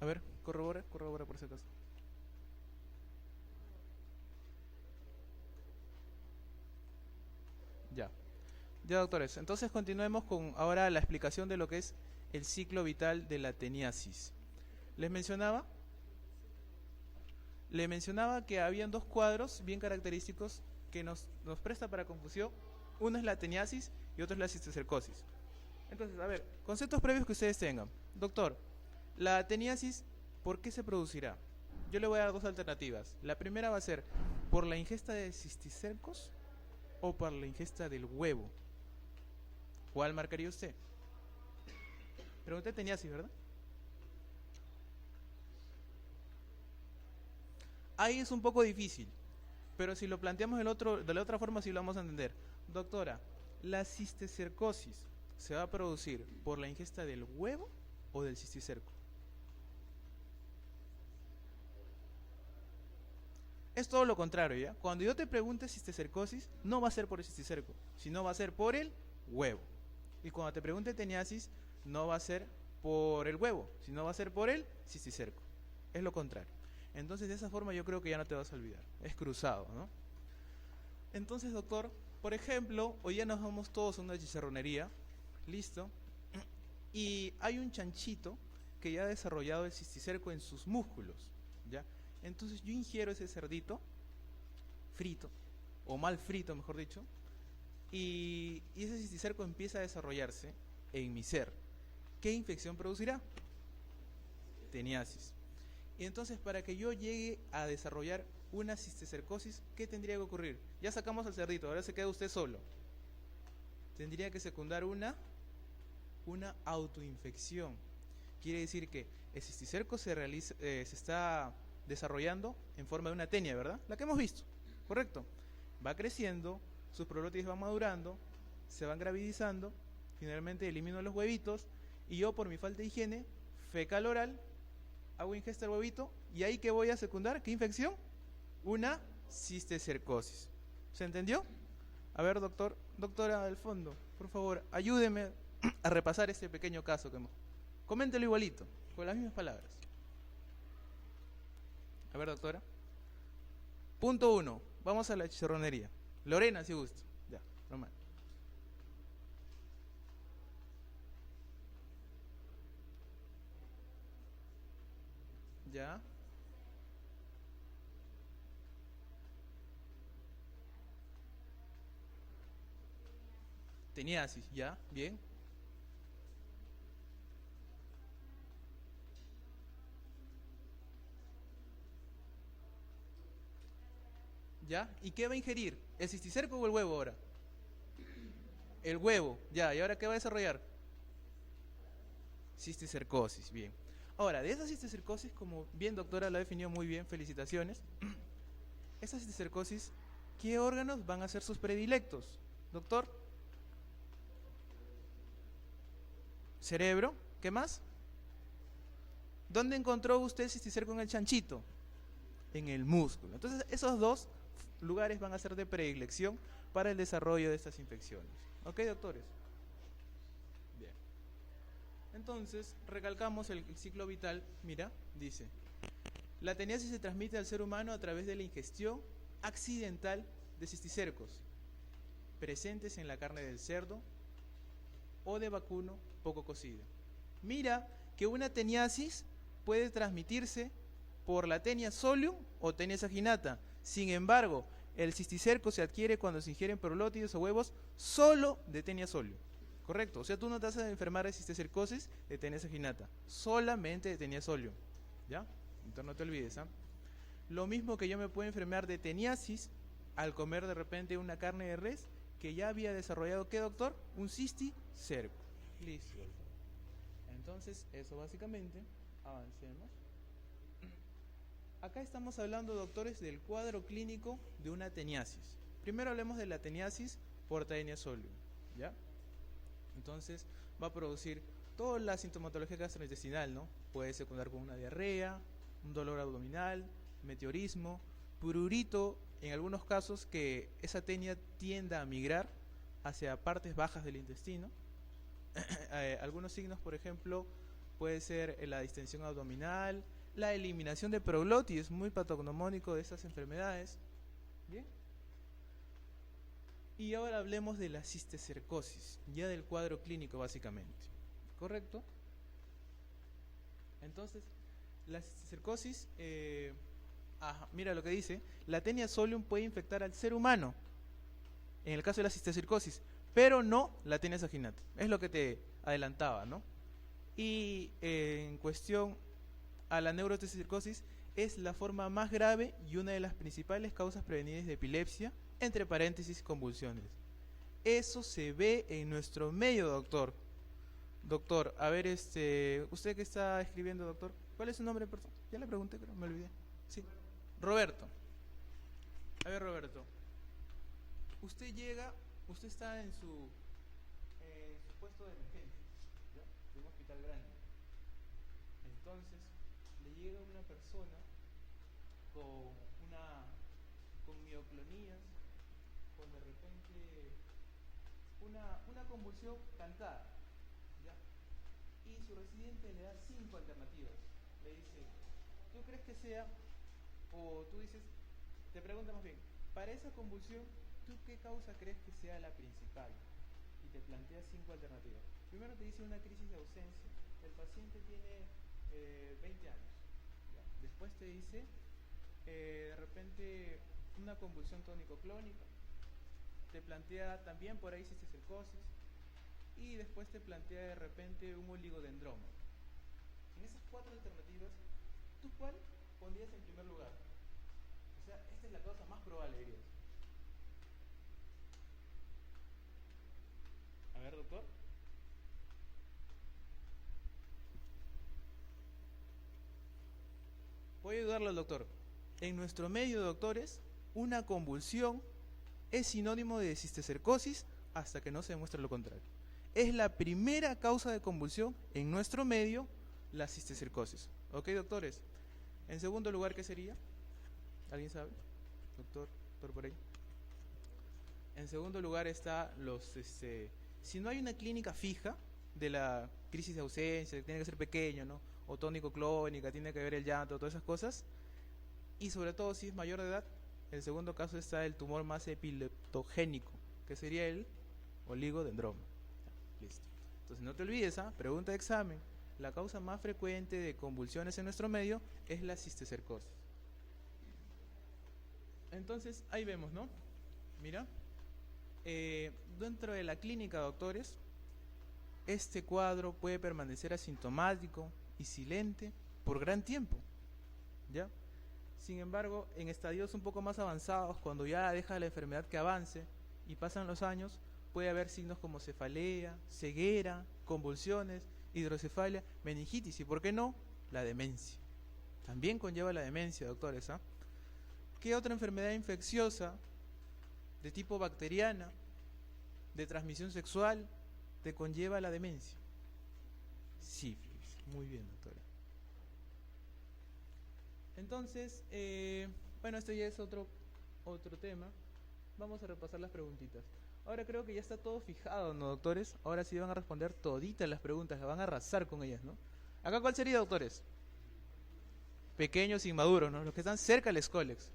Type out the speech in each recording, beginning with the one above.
ver, corrobora por si acaso. Ya. Ya, doctores. Entonces continuemos con ahora la explicación de lo que es el ciclo vital de la teniasis. Les mencionaba, le mencionaba que habían dos cuadros bien característicos que nos presta para confusión. Uno es la teniasis y otro es la cisticercosis. Entonces, a ver, conceptos previos que ustedes tengan. Doctor, la teniasis, ¿por qué se producirá? Yo le voy a dar dos alternativas. La primera va a ser por la ingesta de cisticercos o por la ingesta del huevo. ¿Cuál marcaría usted? Pregunté teniasis, ¿verdad? Ahí es un poco difícil, pero si lo planteamos de la otra forma sí lo vamos a entender. Doctora, ¿la cisticercosis se va a producir por la ingesta del huevo o del cisticerco? Es todo lo contrario, ¿ya? Cuando yo te pregunte cisticercosis, no va a ser por el cisticerco, sino va a ser por el huevo. Y cuando te pregunte teniasis, no va a ser por el huevo, sino va a ser por el cisticerco. Es lo contrario. Entonces, de esa forma yo creo que ya no te vas a olvidar. Es cruzado, ¿no? Entonces, doctor, por ejemplo, hoy ya nos vamos todos a una chicharronería. Listo. Y hay un chanchito que ya ha desarrollado el cisticerco en sus músculos, ¿ya? Entonces yo ingiero ese cerdito frito, o mal frito, mejor dicho, y ese cisticerco empieza a desarrollarse en mi ser. ¿Qué infección producirá? Teniasis. Y entonces, para que yo llegue a desarrollar una cisticercosis, ¿qué tendría que ocurrir? Ya sacamos al cerdito, ahora se queda usted solo. Tendría que secundar una autoinfección. Quiere decir que el cisticerco se está desarrollando en forma de una tenia, ¿verdad? La que hemos visto, ¿correcto? Va creciendo, sus prolótides van madurando, se van gravidizando, finalmente elimino los huevitos y yo, por mi falta de higiene fecal oral, hago ingesta del huevito y ahí que voy a secundar, ¿qué infección? Una cisticercosis. ¿Se entendió? A ver, doctora del fondo, por favor, ayúdeme a repasar este pequeño caso que hemos. Coméntelo igualito, con las mismas palabras. A ver, doctora. Punto 1. Vamos a la chicharronería. Lorena, si gusta. Ya, normal. Ya. Teniasis, ya, bien. ¿Ya? ¿Y qué va a ingerir? ¿El cisticerco o el huevo ahora? El huevo, ya. ¿Y ahora qué va a desarrollar? Cisticercosis, bien. Ahora, de esa cisticercosis, como bien doctora lo ha definido muy bien, felicitaciones. Esa cisticercosis, ¿qué órganos van a ser sus predilectos? Doctor. Cerebro, ¿qué más? ¿Dónde encontró usted cisticerco en el chanchito? En el músculo. Entonces, esos dos lugares van a ser de predilección para el desarrollo de estas infecciones. ¿Ok, doctores? Bien. Entonces, recalcamos el ciclo vital. Mira, dice: la teniasis se transmite al ser humano a través de la ingestión accidental de cisticercos presentes en la carne del cerdo o de vacuno poco cocido. Mira que una teniasis puede transmitirse por la tenia solium o tenia saginata. Sin embargo, el cisticerco se adquiere cuando se ingieren prolótidos o huevos solo de tenia solium. ¿Correcto? O sea, tú no te vas a enfermar de cisticercosis de tenia saginata, solamente de tenia solium. ¿Ya? Entonces no te olvides, ¿ah? Lo mismo que yo me puedo enfermar de teniasis al comer de repente una carne de res que ya había desarrollado, ¿qué, doctor? Un cisticerco. Listo. Entonces, eso básicamente. Avancemos. Acá estamos hablando, doctores, del cuadro clínico de una teniasis. Primero hablemos de la teniasis por tenia solium, ¿ya? Entonces, va a producir toda la sintomatología gastrointestinal, ¿no? Puede secundar con una diarrea, un dolor abdominal, meteorismo, prurito, en algunos casos que esa tenia tienda a migrar hacia partes bajas del intestino. Algunos signos, por ejemplo, puede ser la distensión abdominal, la eliminación de proglotis, muy patognomónico de estas enfermedades. Bien. Y ahora hablemos de la cisticercosis, ya del cuadro clínico básicamente. ¿Correcto? Entonces, la cisticercosis, mira lo que dice, la Taenia solium puede infectar al ser humano, en el caso de la cisticercosis, pero no la Taenia saginata. Es lo que te adelantaba, ¿no? Y en cuestión a la neurocisticercosis, es la forma más grave y una de las principales causas prevenibles de epilepsia, entre paréntesis, convulsiones. Eso se ve en nuestro medio, doctor. Doctor, a ver, usted que está escribiendo, doctor, ¿cuál es su nombre, perdón? Ya le pregunté, pero me olvidé. Sí, Roberto. A ver, Roberto, usted llega, usted está en su puesto de emergencia, ¿ya? De un hospital grande. Entonces, le llega una persona con mioclonías, con de repente una convulsión cantada, ¿ya? Y su residente le da 5 alternativas. Le dice, ¿tú crees que sea? O tú dices, te pregunta más bien, para esa convulsión, ¿tú qué causa crees que sea la principal? Y te plantea 5 alternativas. Primero te dice una crisis de ausencia. El paciente tiene 20 años. ¿Ya? Después te dice, de repente, una convulsión tónico-clónica. Te plantea también por ahí cisticercosis. Y después te plantea de repente un oligodendroma. En esas 4 alternativas, ¿tú cuál pondrías en primer lugar? O sea, esta es la causa más probable, dirías. A ver, doctor. Voy a ayudarle al doctor. En nuestro medio, doctores, una convulsión es sinónimo de cisticercosis hasta que no se demuestre lo contrario. Es la primera causa de convulsión en nuestro medio, la cisticercosis. ¿Ok, doctores? En segundo lugar, ¿qué sería? ¿Alguien sabe? Doctor por ahí. En segundo lugar está si no hay una clínica fija de la crisis de ausencia, tiene que ser pequeño, ¿no? O tónico-clónica, tiene que ver el llanto, todas esas cosas. Y sobre todo si es mayor de edad, en el segundo caso está el tumor más epileptogénico, que sería el oligodendroma. Listo. Entonces no te olvides, pregunta de examen. La causa más frecuente de convulsiones en nuestro medio es la cisticercosis. Entonces ahí vemos, ¿no? Mira, dentro de la clínica, doctores, este cuadro puede permanecer asintomático y silente por gran tiempo, ¿ya? Sin embargo, en estadios un poco más avanzados, cuando ya deja la enfermedad que avance y pasan los años, puede haber signos como cefalea, ceguera, convulsiones, hidrocefalia, meningitis y, ¿por qué no?, la demencia. También conlleva la demencia, doctores. ¿Qué otra enfermedad infecciosa de tipo bacteriana, de transmisión sexual, te conlleva la demencia? Sífilis. Muy bien, doctora. Entonces, bueno, esto ya es otro tema. Vamos a repasar las preguntitas. Ahora creo que ya está todo fijado, ¿no, doctores? Ahora sí van a responder toditas las preguntas, las van a arrasar con ellas, ¿no? ¿Acá cuál sería, doctores? Pequeños e inmaduros, ¿no? Los que están cerca del escólex.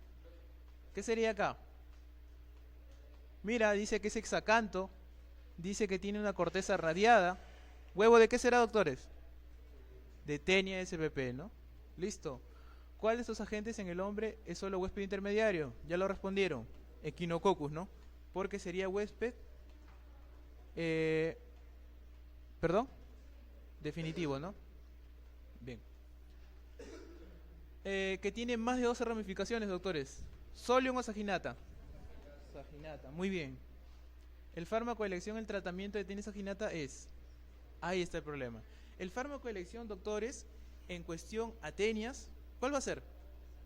¿Qué sería acá? Mira, dice que es hexacanto, dice que tiene una corteza radiada. ¿Huevo de qué será, doctores? De Taenia spp, ¿no? Listo. ¿Cuál de estos agentes en el hombre es solo huésped intermediario? Ya lo respondieron. Echinococcus, ¿no? Porque sería huésped perdón, definitivo, ¿no? Bien. Que tiene más de 12 ramificaciones, doctores. ¿Solium o saginata? Saginata, muy bien. El fármaco de elección en el tratamiento de Taenia saginata es... Ahí está el problema. El fármaco de elección, doctores, en cuestión a tenias, ¿cuál va a ser?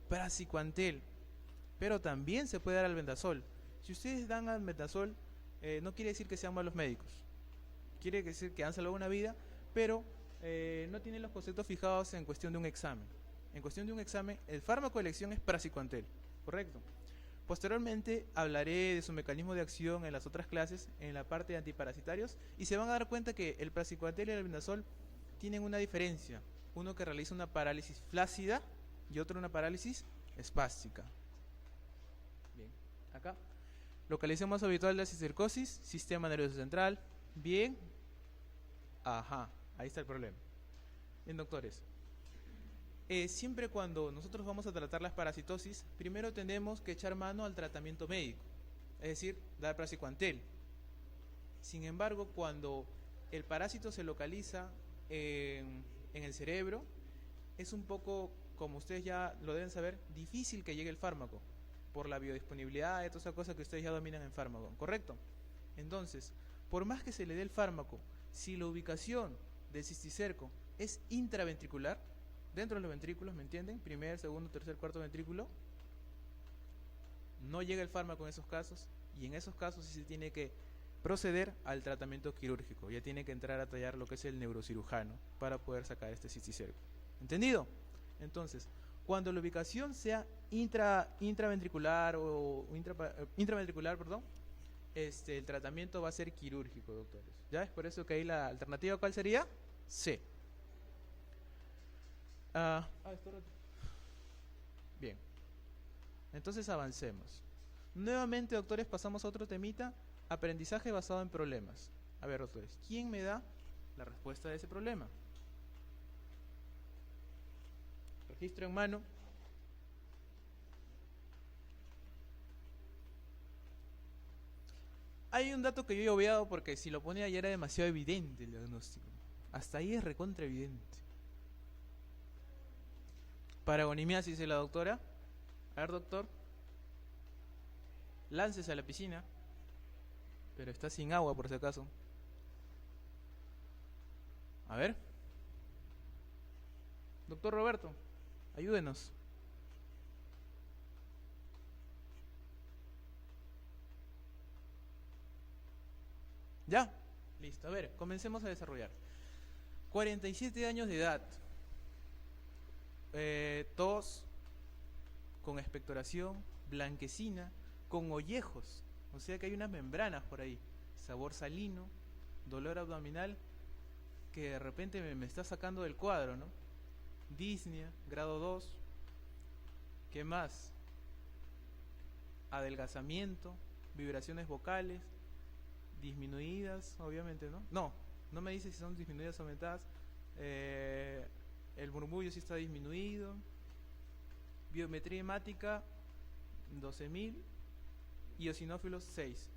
Praziquantel. Pero también se puede dar albendazol. Si ustedes dan albendazol, no quiere decir que sean malos médicos. Quiere decir que han salvado una vida, pero no tienen los conceptos fijados en cuestión de un examen. En cuestión de un examen, el fármaco de elección es praziquantel, ¿correcto? Posteriormente hablaré de su mecanismo de acción en las otras clases, en la parte de antiparasitarios, y se van a dar cuenta que el praziquantel y el albendazol tienen una diferencia. Uno que realiza una parálisis flácida y otro una parálisis espástica. Bien, acá. Localización más habitual de la cisticercosis, sistema nervioso central. Bien. Ajá, ahí está el problema. Bien, doctores. Siempre cuando nosotros vamos a tratar las parasitosis, primero tenemos que echar mano al tratamiento médico, es decir, dar praziquantel. Sin embargo, cuando el parásito se localiza en el cerebro, es un poco, como ustedes ya lo deben saber, difícil que llegue el fármaco, por la biodisponibilidad y todas esas cosas que ustedes ya dominan en fármaco, ¿correcto? Entonces, por más que se le dé el fármaco, si la ubicación del cisticerco es intraventricular, dentro de los ventrículos, ¿me entienden? Primer, segundo, tercer, cuarto ventrículo, no llega el fármaco en esos casos, y en esos casos sí se tiene que proceder al tratamiento quirúrgico. Ya tiene que entrar a tallar lo que es el neurocirujano para poder sacar este cisticerco. ¿Entendido? Entonces, cuando la ubicación sea intraventricular o intraventricular, perdón, el tratamiento va a ser quirúrgico, doctores. ¿Ya? Es por eso que ahí la alternativa, ¿cuál sería? C. Bien. Entonces avancemos. Nuevamente, doctores, pasamos a otro temita. Aprendizaje basado en problemas. A ver, doctores, ¿quién me da la respuesta de ese problema? Registro en mano. Hay un dato que yo he obviado porque si lo ponía ya era demasiado evidente el diagnóstico. Hasta ahí es recontra evidente. Paragonimiasis, dice la doctora. A ver, doctor. Láncese a la piscina. Pero está sin agua, por si acaso. A ver. Doctor Roberto, ayúdenos. ¿Ya? Listo. A ver, comencemos a desarrollar. 47 años de edad. Tos, con expectoración, blanquecina, con ollejos. O sea que hay unas membranas por ahí. Sabor salino, dolor abdominal, que de repente me está sacando del cuadro, ¿no? Disnea, grado 2. ¿Qué más? Adelgazamiento, vibraciones vocales, disminuidas, obviamente, ¿no? No me dice si son disminuidas o aumentadas. El murmullo sí está disminuido. Biometría hemática 12.000 y eosinófilos 6.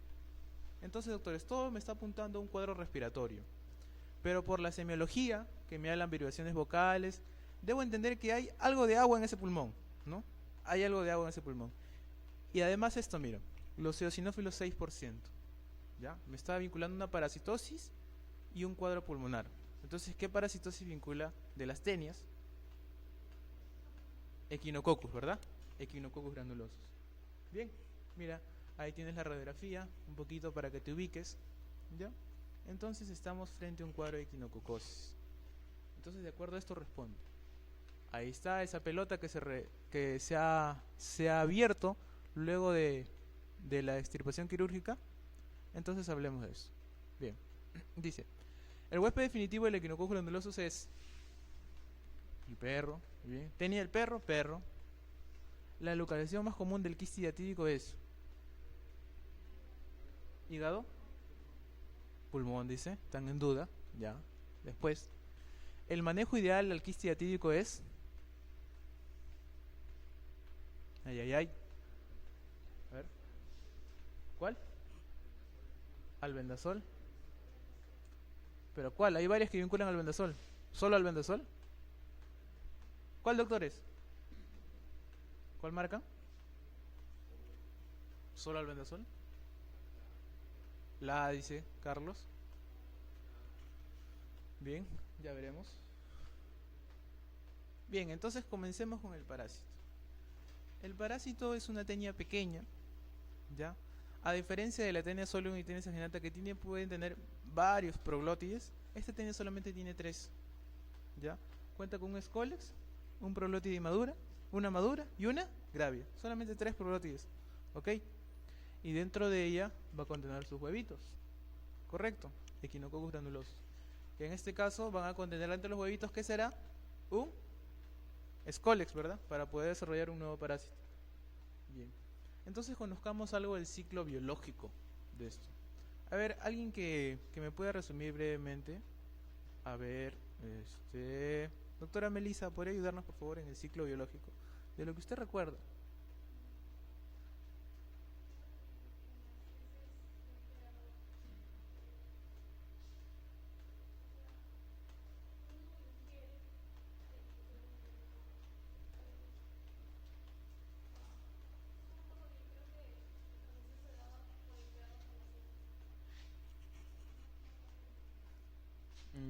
Entonces, doctores, todo me está apuntando a un cuadro respiratorio. Pero por la semiología, que me hablan vibraciones vocales, debo entender que hay algo de agua en ese pulmón, ¿no? Hay algo de agua en ese pulmón. Y además esto, mira, los eosinófilos 6%. ¿Ya? Me está vinculando una parasitosis y un cuadro pulmonar. Entonces, ¿qué parasitosis vincula? De las tenias. Echinococcus, ¿verdad? Echinococcus granulosus. Bien, mira, ahí tienes la radiografía, un poquito para que te ubiques. ¿Ya? Entonces estamos frente a un cuadro de equinococosis. Entonces, de acuerdo a esto respondo. Ahí está esa pelota que se ha abierto luego de la extirpación quirúrgica. Entonces hablemos de eso. Bien, dice, el huésped definitivo del Echinococcus granulosus es el perro. Bien. Tenía el perro. La localización más común del quiste diatídico es hígado, pulmón, dice, están en duda, ya. Después, el manejo ideal del quiste diatídico es a ver, ¿cuál? Albendazol. ¿Pero cuál? Hay varias que vinculan al albendazol. ¿Solo albendazol? ¿Cuál, doctores? ¿Cuál marca? ¿Solo albendazol? La A, dice Carlos. Bien, ya veremos. Bien, entonces comencemos con el parásito. El parásito es una tenia pequeña, ¿ya? A diferencia de la tenia solium y tenia saginata que pueden tener varios proglótides, esta tenia solamente tiene 3, ¿ya? Cuenta con un escólex, un proglótide madura, una madura y una gravia. Solamente 3 proglótides, ¿ok? Y dentro de ella va a contener sus huevitos, ¿correcto? Echinococcus granulosus. que en este caso van a contener entre los huevitos, ¿qué será? Un Scolex, ¿verdad? Para poder desarrollar un nuevo parásito. Bien. Entonces conozcamos algo del ciclo biológico de esto. A ver, alguien que me pueda resumir brevemente. A ver, doctora Melissa, ¿podría ayudarnos por favor en el ciclo biológico? De lo que usted recuerda.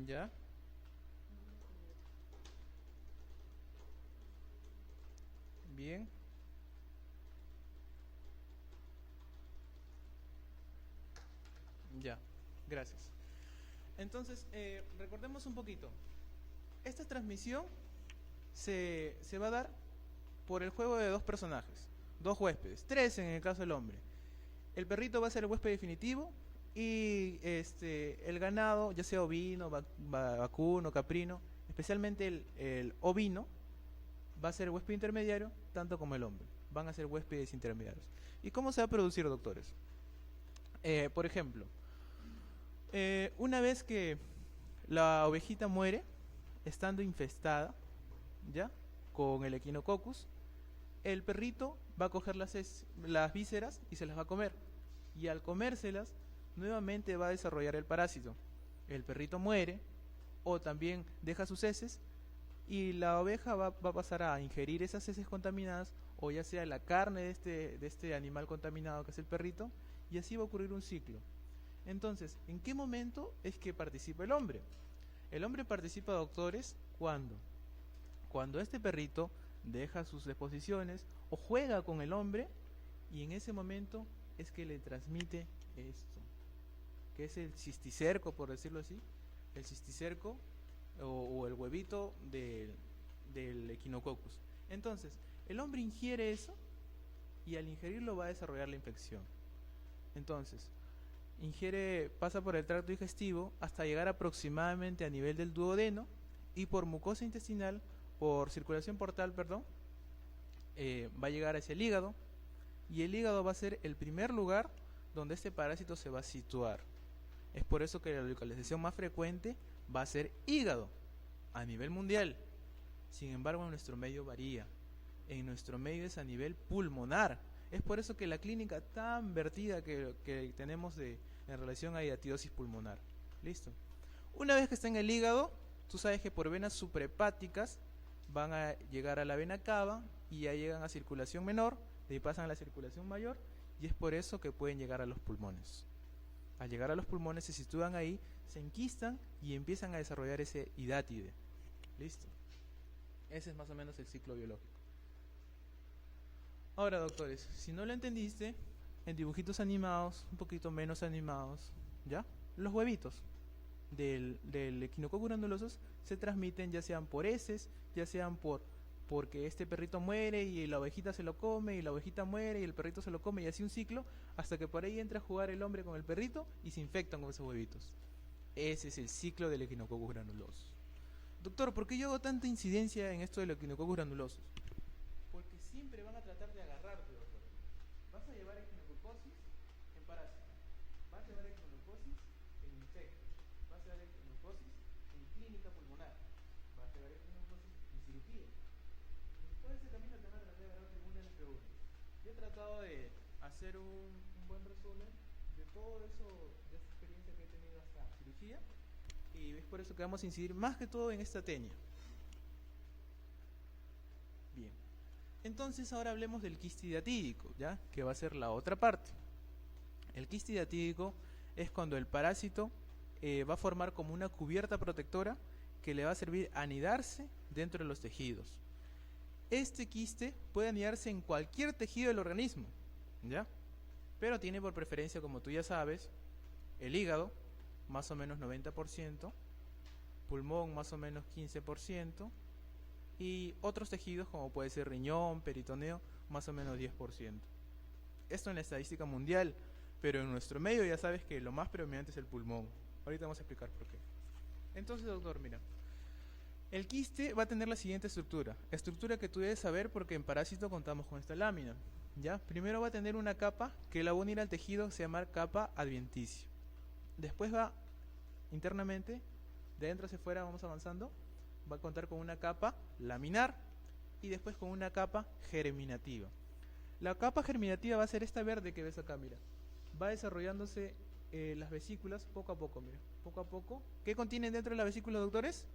¿Ya? Bien. Ya, gracias. Entonces, recordemos un poquito. Esta transmisión se va a dar por el juego de dos personajes, dos huéspedes, tres en el caso del hombre. El perrito va a ser el huésped definitivo y el ganado, ya sea ovino, vacuno, caprino, especialmente el ovino, va a ser el huésped intermediario, tanto como el hombre. Van a ser huéspedes intermediarios. ¿Y cómo se va a producir, doctores? Por ejemplo, una vez que la ovejita muere, estando infestada, ¿ya? Con el Echinococcus, el perrito va a coger las vísceras y se las va a comer. Y al comérselas, nuevamente va a desarrollar el parásito. El perrito muere, o también deja sus heces, y la oveja va a pasar a ingerir esas heces contaminadas, o ya sea la carne de este animal contaminado que es el perrito, y así va a ocurrir un ciclo. Entonces, ¿en qué momento es que participa el hombre? El hombre participa, doctores, cuando este perrito deja sus deposiciones o juega con el hombre, y en ese momento es que le transmite esto, que es el cisticerco, por decirlo así, el cisticerco o el huevito del Echinococcus. Entonces, el hombre ingiere eso y al ingerirlo va a desarrollar la infección. Entonces, pasa por el tracto digestivo hasta llegar aproximadamente a nivel del duodeno y por mucosa intestinal, por circulación portal, perdón, va a llegar hacia el hígado, y el hígado va a ser el primer lugar donde este parásito se va a situar. Es por eso que la localización más frecuente va a ser hígado a nivel mundial. Sin embargo, en nuestro medio varía. En nuestro medio es a nivel pulmonar. Es por eso que la clínica tan vertida que tenemos en relación a hiatidosis pulmonar. ¿Listo? Una vez que está en el hígado, tú sabes que por venas suprahepáticas van a llegar a la vena cava y ya llegan a circulación menor, de ahí pasan a la circulación mayor, y es por eso que pueden llegar a los pulmones. Al llegar a los pulmones se sitúan ahí, se enquistan y empiezan a desarrollar ese hidátide. ¿Listo? Ese es más o menos el ciclo biológico. Ahora, doctores, si no lo entendiste, en dibujitos animados, un poquito menos animados, ¿ya? Los huevitos del Echinococcus granulosus se transmiten ya sean por heces, ya sean porque este perrito muere y la ovejita se lo come, y la ovejita muere y el perrito se lo come, y así un ciclo, hasta que por ahí entra a jugar el hombre con el perrito y se infectan con esos huevitos. Ese es el ciclo del Echinococcus granulosus. Doctor, ¿por qué yo hago tanta incidencia en esto del Echinococcus granulosus? Porque siempre van a tratar de agarrarte, doctor. Vas a llevar echinococcosis en parásito, vas a llevar echinococcosis en infecto, vas a llevar echinococcosis en clínica pulmonar, vas a llevar echinococcosis en cirugía. Todo ese camino te van a tratar de agarrar de una entre una. Yo he tratado de hacer un buen resumen de todo eso, de esa experiencia que he tenido hasta cirugía, y es por eso que vamos a incidir más que todo en esta tenia. Bien. Entonces ahora hablemos del quiste hidatídico, ¿ya? Que va a ser la otra parte. El quiste hidatídico es cuando el parásito va a formar como una cubierta protectora que le va a servir a anidarse dentro de los tejidos. Este quiste puede anidarse en cualquier tejido del organismo, ¿ya? Pero tiene por preferencia, como tú ya sabes, el hígado, más o menos 90%, pulmón más o menos 15%, y otros tejidos como puede ser riñón, peritoneo, más o menos 10%. Esto en la estadística mundial, pero en nuestro medio ya sabes que lo más predominante es el pulmón. Ahorita vamos a explicar por qué. Entonces, doctor, mira, el quiste va a tener la siguiente estructura que tú debes saber porque en parásito contamos con esta lámina. ¿Ya? Primero va a tener una capa que la va a unir al tejido, se llama capa adventicia. Después va internamente, de adentro hacia afuera vamos avanzando, va a contar con una capa laminar y después con una capa germinativa. La capa germinativa va a ser esta verde que ves acá, mira. Va desarrollándose las vesículas poco a poco, mira. Poco a poco. ¿Qué contienen dentro de la vesícula, doctores?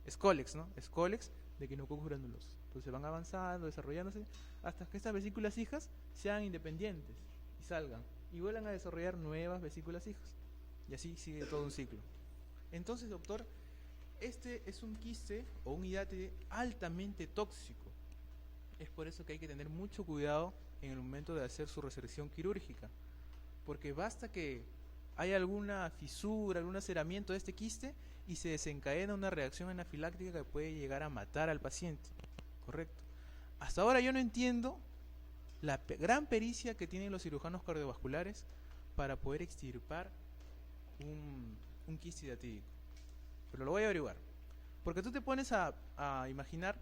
Escólex, ¿no? Escólex de Echinococcus granulosus. Entonces van avanzando, desarrollándose, hasta que estas vesículas hijas sean independientes y salgan. Y vuelvan a desarrollar nuevas vesículas hijas. Y así sigue todo un ciclo. Entonces, doctor, este es un quiste o un hidate altamente tóxico. Es por eso que hay que tener mucho cuidado en el momento de hacer su resección quirúrgica. Porque basta que haya alguna fisura, algún aceramiento de este quiste y se desencadena una reacción anafiláctica que puede llegar a matar al paciente. Correcto. Hasta ahora yo no entiendo la gran pericia que tienen los cirujanos cardiovasculares para poder extirpar un quiste hidatídico. Pero lo voy a averiguar. Porque tú te pones a imaginar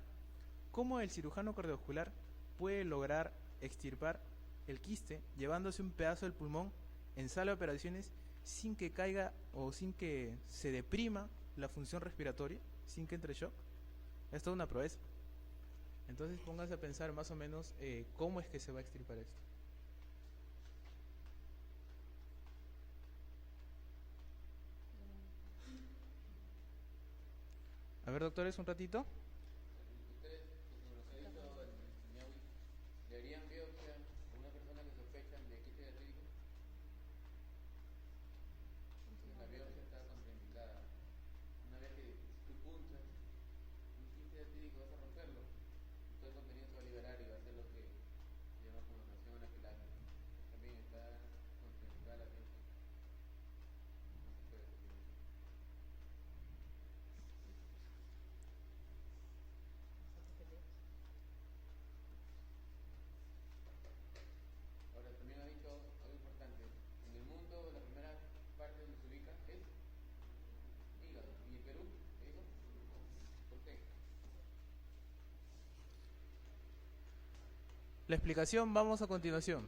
cómo el cirujano cardiovascular puede lograr extirpar el quiste llevándose un pedazo del pulmón en sala de operaciones sin que caiga o sin que se deprima la función respiratoria, sin que entre shock. Es toda una proeza. Entonces póngase a pensar más o menos cómo es que se va a extirpar esto. A ver, doctores, un ratito. Ustedes, como nos ha dicho el señor, ¿le harían biopsia a una persona que sospechan de quiste hidatídico? La biopsia está contraindicada. Una vez que tú punchas un quiste hidatídico vas a romperlo. Todo el contenido se va a liberar y va a ser lo que se llama coloración anafiláctica. También está contraindicada la biopsia. No se puede hacer biopsia. Ahora, también ha dicho algo importante. En el mundo, la primera parte donde se ubica es hígado. ¿Y en Perú? ¿Qué dijo? ¿Por qué? La explicación vamos a continuación.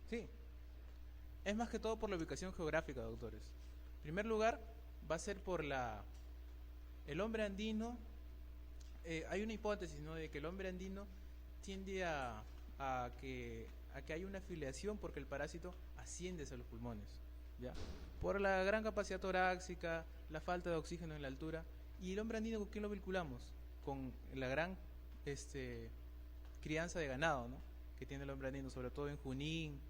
Sí. Es más que todo por la ubicación geográfica, doctores. En primer lugar, va a ser por el hombre andino. Hay una hipótesis, ¿no?, de que el hombre andino tiende a que haya una filiación porque el parásito asciende hacia los pulmones, ¿ya? Por la gran capacidad torácica, la falta de oxígeno en la altura. ¿Y el hombre andino con quién lo vinculamos? Con la gran crianza de ganado, ¿no?, que tiene el hombre andino, sobre todo en Junín,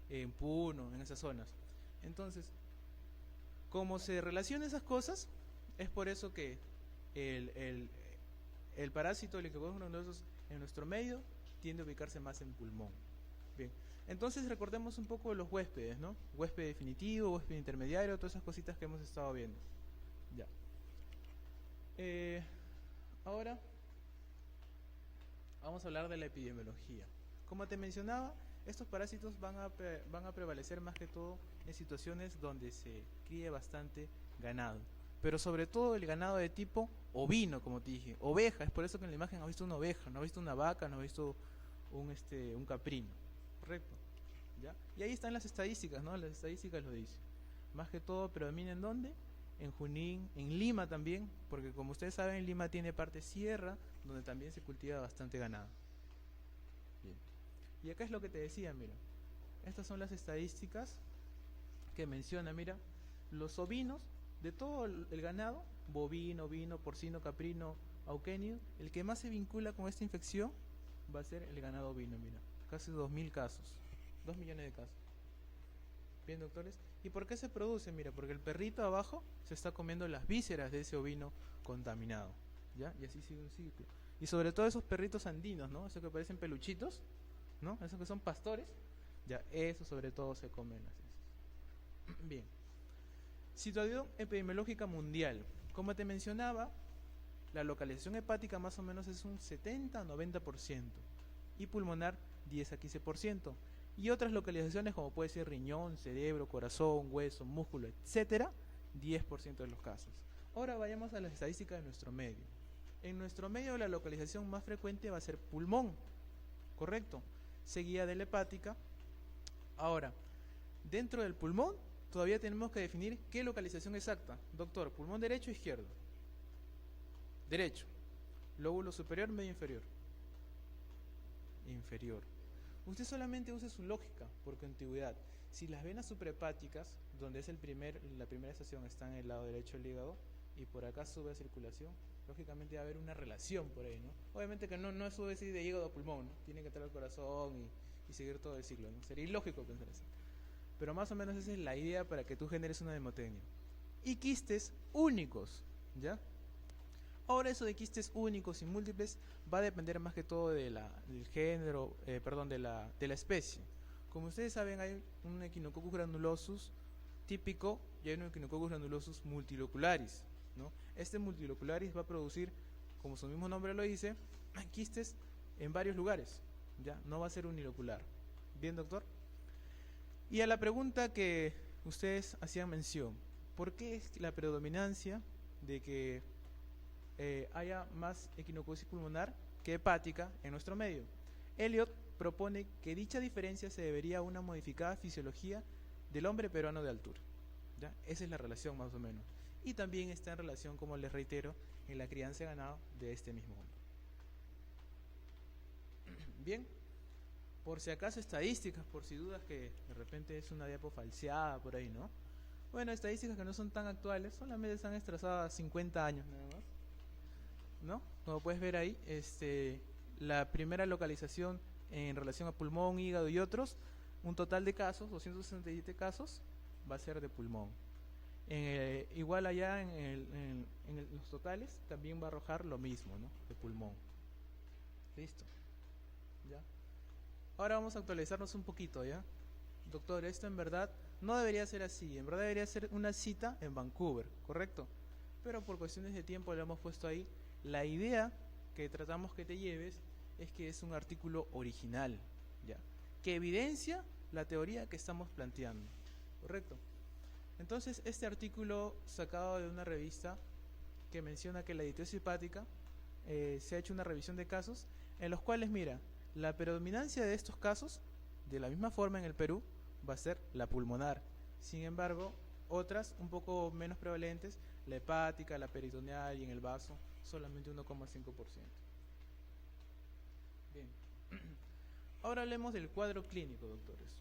en Puno, en esas zonas. Entonces, como se relacionan esas cosas, es por eso que el parásito del Echinococcus granulosus en nuestro medio tiende a ubicarse más en pulmón. Bien, entonces recordemos un poco de los huéspedes, ¿no? Huésped definitivo, huésped intermediario, todas esas cositas que hemos estado viendo. Ya. Ahora vamos a hablar de la epidemiología. Como te mencionaba, estos parásitos van a prevalecer más que todo en situaciones donde se críe bastante ganado, pero sobre todo el ganado de tipo ovino, como te dije, oveja. Es por eso que en la imagen has visto una oveja, no has visto una vaca, no has visto un caprino, ¿correcto? ¿Ya? Y ahí están las estadísticas, ¿no? Las estadísticas lo dicen. Más que todo predomina en ¿dónde? En Junín, en Lima también, porque como ustedes saben, Lima tiene parte sierra, donde también se cultiva bastante ganado. Bien. Y acá es lo que te decía, mira. Estas son las estadísticas que menciona, mira. Los ovinos, de todo el ganado, bovino, ovino, porcino, caprino, auquenio, el que más se vincula con esta infección va a ser el ganado ovino, mira. Casi 2.000 casos, 2 millones de casos. Bien, doctores. ¿Y por qué se produce? Mira, porque el perrito abajo se está comiendo las vísceras de ese ovino contaminado, ¿ya? Y así sigue un ciclo. Y sobre todo esos perritos andinos, ¿no? Esos que parecen peluchitos, ¿no? Esos que son pastores, ya, eso sobre todo se comen las heces. Bien. Situación epidemiológica mundial. Como te mencionaba, la localización hepática más o menos es un 70-90% y pulmonar 10 a 15%. Y otras localizaciones como puede ser riñón, cerebro, corazón, hueso, músculo, etcétera, 10% de los casos. Ahora vayamos a las estadísticas de nuestro medio. En nuestro medio la localización más frecuente va a ser pulmón, correcto, seguida de la hepática. Ahora, dentro del pulmón todavía tenemos que definir qué localización exacta. Doctor, ¿pulmón derecho o izquierdo? Derecho. Lóbulo superior, medio inferior. Inferior. Usted solamente use su lógica por continuidad. Si las venas suprahepáticas, donde es la primera estación, están en el lado derecho del hígado y por acá sube a circulación, lógicamente va a haber una relación por ahí, ¿no? Obviamente que no sube así de hígado a pulmón, ¿no? Tiene que entrar al corazón y seguir todo el ciclo, ¿no? Sería ilógico pensar así. Pero más o menos esa es la idea para que tú generes una mnemotecnia. Y quistes únicos, ¿ya? Ahora eso de quistes únicos y múltiples va a depender más que todo del género, de la especie. Como ustedes saben, hay un Echinococcus granulosus típico y hay un Echinococcus granulosus multilocularis, ¿no? Este multilocularis va a producir, como su mismo nombre lo dice, quistes en varios lugares, ¿ya? No va a ser unilocular. ¿Bien, doctor? Y a la pregunta que ustedes hacían mención, ¿por qué es la predominancia de que haya más equinocosis pulmonar que hepática en nuestro medio? Elliot propone que dicha diferencia se debería a una modificada fisiología del hombre peruano de altura, ¿ya? Esa es la relación más o menos. Y también está en relación, como les reitero, en la crianza de ganado de este mismo hombre. Bien, por si acaso estadísticas, por si dudas que de repente es una diapo falseada por ahí, ¿no? Bueno, estadísticas que no son tan actuales, solamente están extrasadas 50 años nada más, ¿no? Como puedes ver ahí, la primera localización en relación a pulmón, hígado y otros, un total de casos, 267 casos, va a ser de pulmón. Igual allá en los totales también va a arrojar lo mismo, ¿no? De pulmón. Listo. ¿Ya? Ahora vamos a actualizarnos un poquito, ¿ya? Doctor, esto en verdad no debería ser así, en verdad debería ser una cita en Vancouver, ¿correcto? Pero por cuestiones de tiempo lo hemos puesto ahí. La idea que tratamos que te lleves es que es un artículo original, ¿ya? Que evidencia la teoría que estamos planteando, ¿correcto? Entonces, este artículo sacado de una revista que menciona que la diatesis hepática se ha hecho una revisión de casos en los cuales, mira, la predominancia de estos casos, de la misma forma en el Perú, va a ser la pulmonar. Sin embargo, otras un poco menos prevalentes, la hepática, la peritoneal y en el vaso, solamente 1,5%. Bien. Ahora hablemos del cuadro clínico, doctores.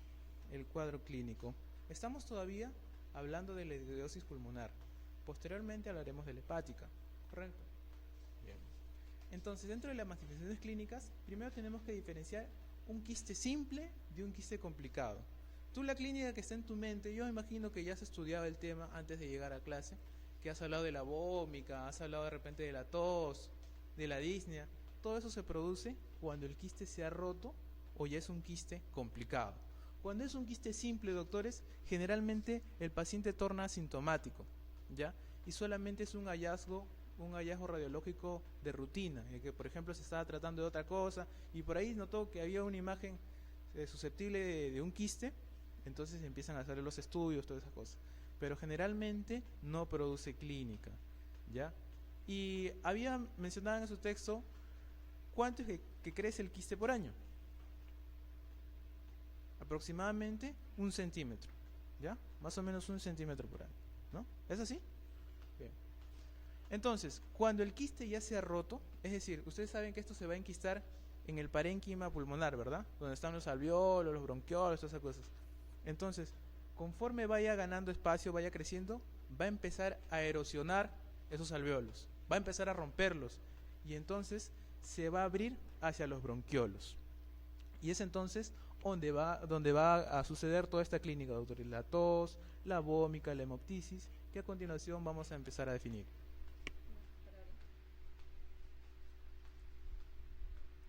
El cuadro clínico. Estamos todavía hablando de la ediosis pulmonar. Posteriormente hablaremos de la hepática, ¿correcto? Bien. Entonces, dentro de las manifestaciones clínicas, primero tenemos que diferenciar un quiste simple de un quiste complicado. Tú, la clínica que está en tu mente, yo imagino que ya has estudiado el tema antes de llegar a clase, que has hablado de la vómica, has hablado de repente de la tos, de la disnea. Todo eso se produce cuando el quiste se ha roto o ya es un quiste complicado. Cuando es un quiste simple, doctores, generalmente el paciente torna asintomático, ¿ya? Y solamente es un hallazgo radiológico de rutina, en que por ejemplo se estaba tratando de otra cosa y por ahí notó que había una imagen susceptible de un quiste, entonces empiezan a hacer los estudios, todas esas cosas. Pero generalmente no produce clínica, ¿ya? Y había mencionado en su texto cuánto es que crece el quiste por año. Aproximadamente 1 centímetro, ¿ya? Más o menos 1 centímetro por año, ¿no? ¿Es así? Bien. Entonces, cuando el quiste ya se ha roto, es decir, ustedes saben que esto se va a enquistar en el parénquima pulmonar, ¿verdad? Donde están los alveolos, los bronquiolos, todas esas cosas. Entonces, conforme vaya ganando espacio, vaya creciendo, va a empezar a erosionar esos alveolos, va a empezar a romperlos y entonces se va a abrir hacia los bronquiolos. Y es entonces donde va a suceder toda esta clínica, doctor, la tos, la vómica, la hemoptisis, que a continuación vamos a empezar a definir.